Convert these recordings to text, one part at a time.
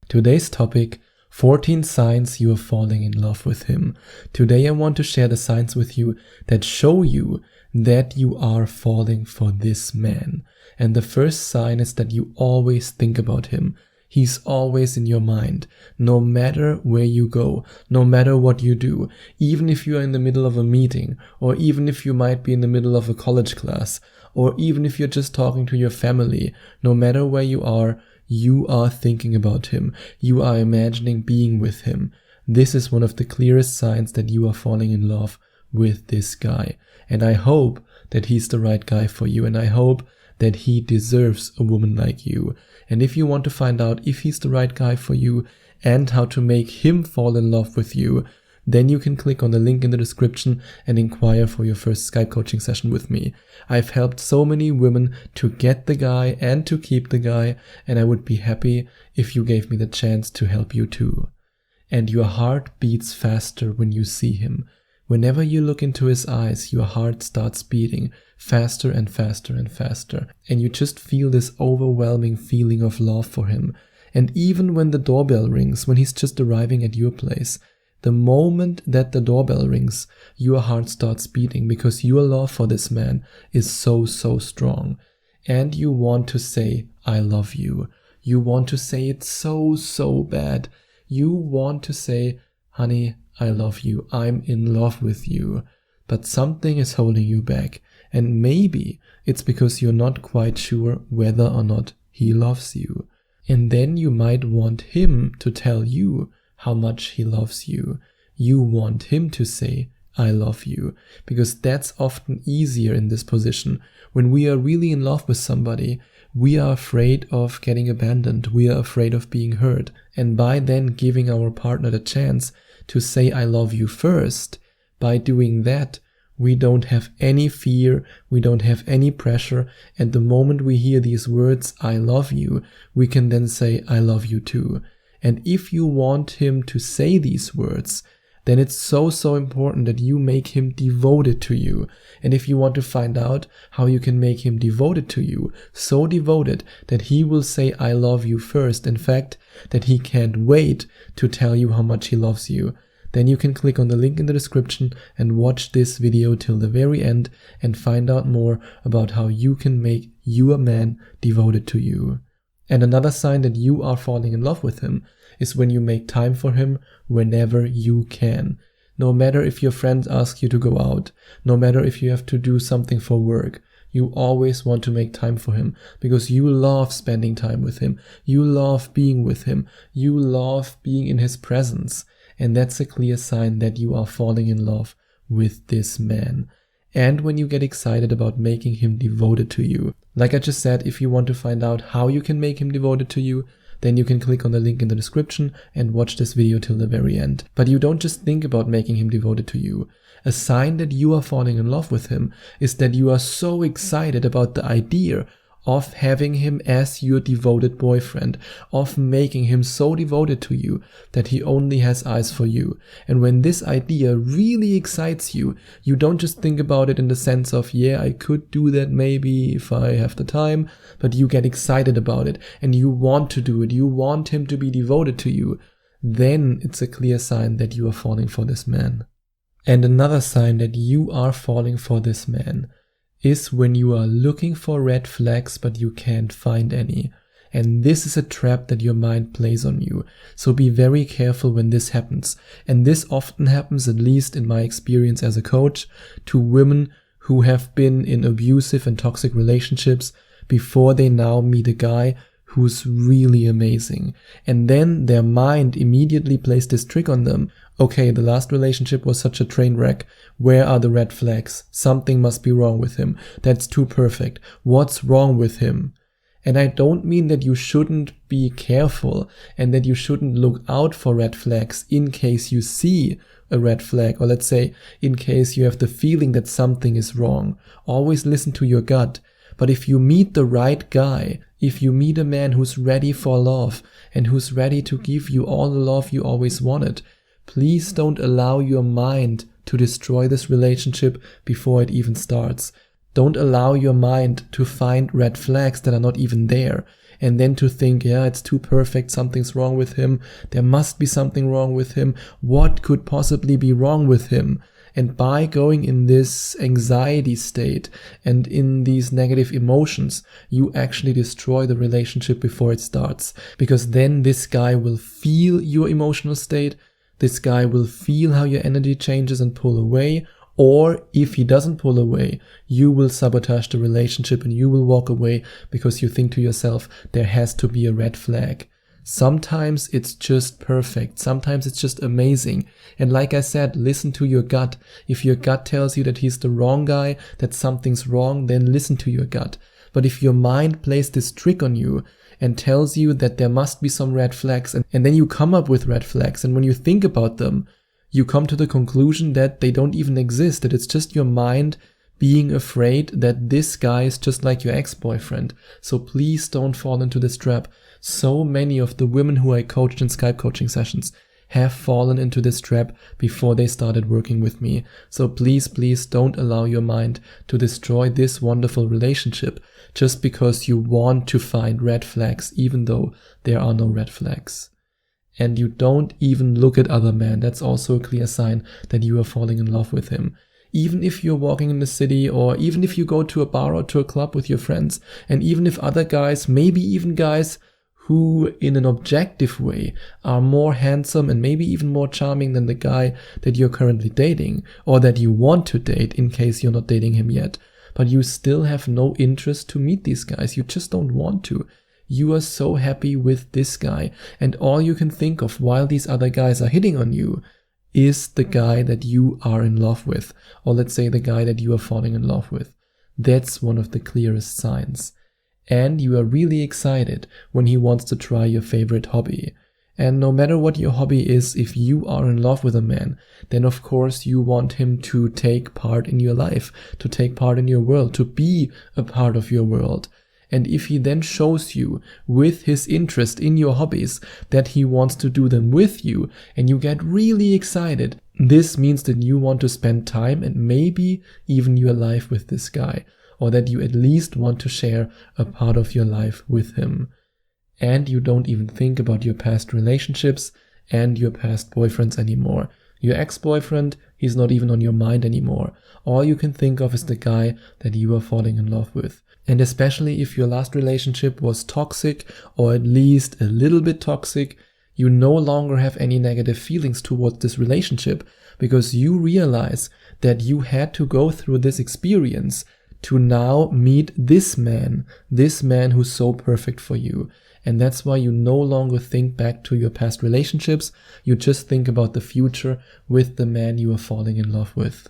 Today's topic, 14 signs you are falling in love with him. Today I want to share the signs with you that show you that you are falling for this man. And the first sign is that you always think about him. He's always in your mind, no matter where you go, no matter what you do, even if you are in the middle of a meeting, or even if you might be in the middle of a college class, or even if you're just talking to your family, no matter where you are thinking about him. You are imagining being with him. This is one of the clearest signs that you are falling in love with this guy. And I hope that he's the right guy for you, and I hope that he deserves a woman like you. And if you want to find out if he's the right guy for you and how to make him fall in love with you, then you can click on the link in the description and inquire for your first Skype coaching session with me. I've helped so many women to get the guy and to keep the guy, and I would be happy if you gave me the chance to help you too. And your heart beats faster when you see him. Whenever you look into his eyes, your heart starts beating faster and faster and faster. And you just feel this overwhelming feeling of love for him. And even when the doorbell rings, when he's just arriving at your place, the moment that the doorbell rings, your heart starts beating because your love for this man is so strong. And you want to say, I love you. You want to say it so bad. You want to say, honey, I love you. I'm in love with you. But something is holding you back. And maybe it's because you're not quite sure whether or not he loves you. And then you might want him to tell you how much he loves you. You want him to say, I love you, because that's often easier in this position. When we are really in love with somebody, we are afraid of getting abandoned. We are afraid of being hurt. And by then giving our partner the chance to say, I love you first, by doing that, we don't have any fear, we don't have any pressure, and the moment we hear these words, I love you, we can then say, I love you too. And if you want him to say these words, then it's so important that you make him devoted to you. And if you want to find out how you can make him devoted to you, so devoted that he will say, I love you first, in fact, that he can't wait to tell you how much he loves you, then you can click on the link in the description and watch this video till the very end and find out more about how you can make your man devoted to you. And another sign that you are falling in love with him is when you make time for him whenever you can. No matter if your friends ask you to go out, no matter if you have to do something for work, you always want to make time for him because you love spending time with him. You love being with him. You love being in his presence. And that's a clear sign that you are falling in love with this man. And when you get excited about making him devoted to you. Like I just said, if you want to find out how you can make him devoted to you, then you can click on the link in the description and watch this video till the very end. But you don't just think about making him devoted to you. A sign that you are falling in love with him is that you are so excited about the idea of having him as your devoted boyfriend, of making him so devoted to you that he only has eyes for you. And when this idea really excites you, you don't just think about it in the sense of, yeah, I could do that maybe if I have the time, but you get excited about it and you want to do it. You want him to be devoted to you. Then it's a clear sign that you are falling for this man. And another sign that you are falling for this man is when you are looking for red flags but you can't find any. And this is a trap that your mind plays on you. So be very careful when this happens. And this often happens, at least in my experience as a coach, to women who have been in abusive and toxic relationships before they now meet a guy who's really amazing. And then their mind immediately plays this trick on them. Okay, the last relationship was such a train wreck. Where are the red flags? Something must be wrong with him. That's too perfect. What's wrong with him? And I don't mean that you shouldn't be careful and that you shouldn't look out for red flags in case you see a red flag, or let's say in case you have the feeling that something is wrong. Always listen to your gut. But if you meet the right guy, if you meet a man who's ready for love and who's ready to give you all the love you always wanted, please don't allow your mind to destroy this relationship before it even starts. Don't allow your mind to find red flags that are not even there. and then to think, yeah, it's too perfect, something's wrong with him, there must be something wrong with him, what could possibly be wrong with him? And by going in this anxiety state and in these negative emotions, you actually destroy the relationship before it starts. Because then this guy will feel your emotional state, this guy will feel how your energy changes and pull away. Or if he doesn't pull away, you will sabotage the relationship and you will walk away because you think to yourself, there has to be a red flag. Sometimes it's just perfect. Sometimes it's just amazing. And like I said, listen to your gut. If your gut tells you that he's the wrong guy, that something's wrong, then listen to your gut. But if your mind plays this trick on you and tells you that there must be some red flags, and then you come up with red flags, and when you think about them, you come to the conclusion that they don't even exist, that it's just your mind being afraid that this guy is just like your ex-boyfriend. So please don't fall into this trap. So many of the women who I coached in Skype coaching sessions have fallen into this trap before they started working with me. So please don't allow your mind to destroy this wonderful relationship just because you want to find red flags, even though there are no red flags. And you don't even look at other men. That's also a clear sign that you are falling in love with him. Even if you're walking in the city, or even if you go to a bar or to a club with your friends, and even if other guys, maybe even guys who in an objective way are more handsome and maybe even more charming than the guy that you're currently dating, or that you want to date in case you're not dating him yet, but you still have no interest to meet these guys. You just don't want to. You are so happy with this guy, and all you can think of while these other guys are hitting on you is the guy that you are in love with, or let's say the guy that you are falling in love with. That's one of the clearest signs. And you are really excited when he wants to try your favorite hobby. And no matter what your hobby is, if you are in love with a man, then of course you want him to take part in your life, to take part in your world, to be a part of your world. And if he then shows you with his interest in your hobbies that he wants to do them with you and you get really excited, this means that you want to spend time and maybe even your life with this guy, or that you at least want to share a part of your life with him. And you don't even think about your past relationships and your past boyfriends anymore. Your ex-boyfriend, he's not even on your mind anymore. All you can think of is the guy that you are falling in love with. And especially if your last relationship was toxic, or at least a little bit toxic, you no longer have any negative feelings towards this relationship because you realize that you had to go through this experience to now meet this man who's so perfect for you. And that's why you no longer think back to your past relationships. You just think about the future with the man you are falling in love with.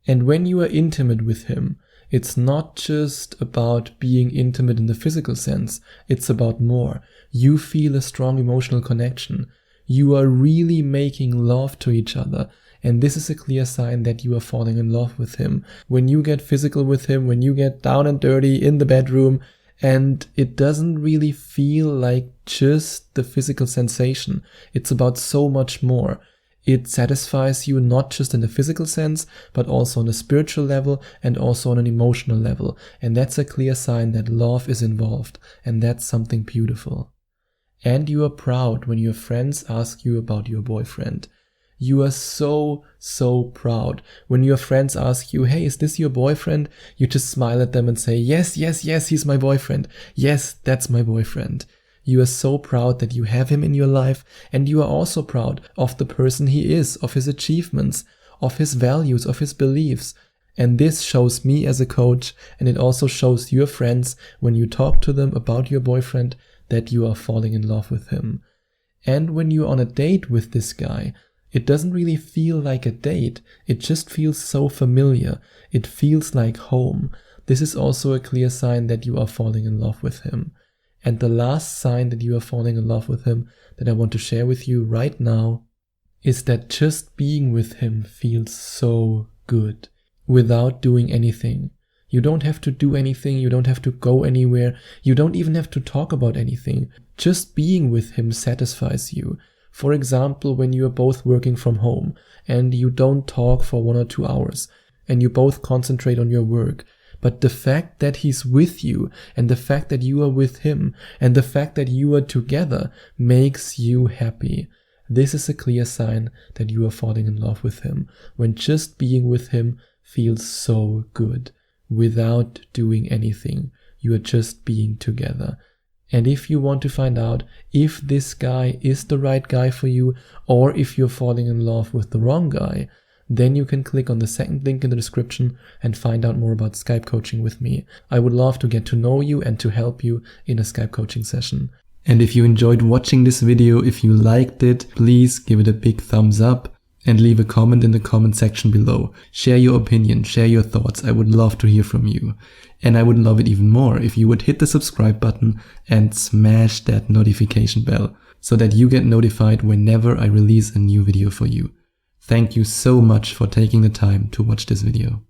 And when you are intimate with him, it's not just about being intimate in the physical sense. It's about more. You feel a strong emotional connection. You are really making love to each other. And this is a clear sign that you are falling in love with him. When you get physical with him, when you get down and dirty in the bedroom, and it doesn't really feel like just the physical sensation. It's about so much more. It satisfies you not just in the physical sense, but also on a spiritual level and also on an emotional level. And that's a clear sign that love is involved. And that's something beautiful. And you are proud when your friends ask you about your boyfriend. You are so proud. When your friends ask you, hey, is this your boyfriend? You just smile at them and say, yes, he's my boyfriend. Yes, that's my boyfriend. You are so proud that you have him in your life, and you are also proud of the person he is, of his achievements, of his values, of his beliefs. And this shows me as a coach, and it also shows your friends when you talk to them about your boyfriend that you are falling in love with him. And when you're on a date with this guy, it doesn't really feel like a date. It just feels so familiar. It feels like home. This is also a clear sign that you are falling in love with him. And the last sign that you are falling in love with him that I want to share with you right now is that just being with him feels so good without doing anything. You don't have to do anything. You don't have to go anywhere. You don't even have to talk about anything. Just being with him satisfies you. For example, when you are both working from home and you don't talk for 1 or 2 hours and you both concentrate on your work, but the fact that he's with you and the fact that you are with him and the fact that you are together makes you happy. This is a clear sign that you are falling in love with him, when just being with him feels so good without doing anything. You are just being together. And if you want to find out if this guy is the right guy for you, or if you're falling in love with the wrong guy, then you can click on the second link in the description and find out more about Skype coaching with me. I would love to get to know you and to help you in a Skype coaching session. And if you enjoyed watching this video, if you liked it, please give it a big thumbs up and leave a comment in the comment section below. Share your opinion, share your thoughts. I would love to hear from you. And I would love it even more if you would hit the subscribe button and smash that notification bell so that you get notified whenever I release a new video for you. Thank you so much for taking the time to watch this video.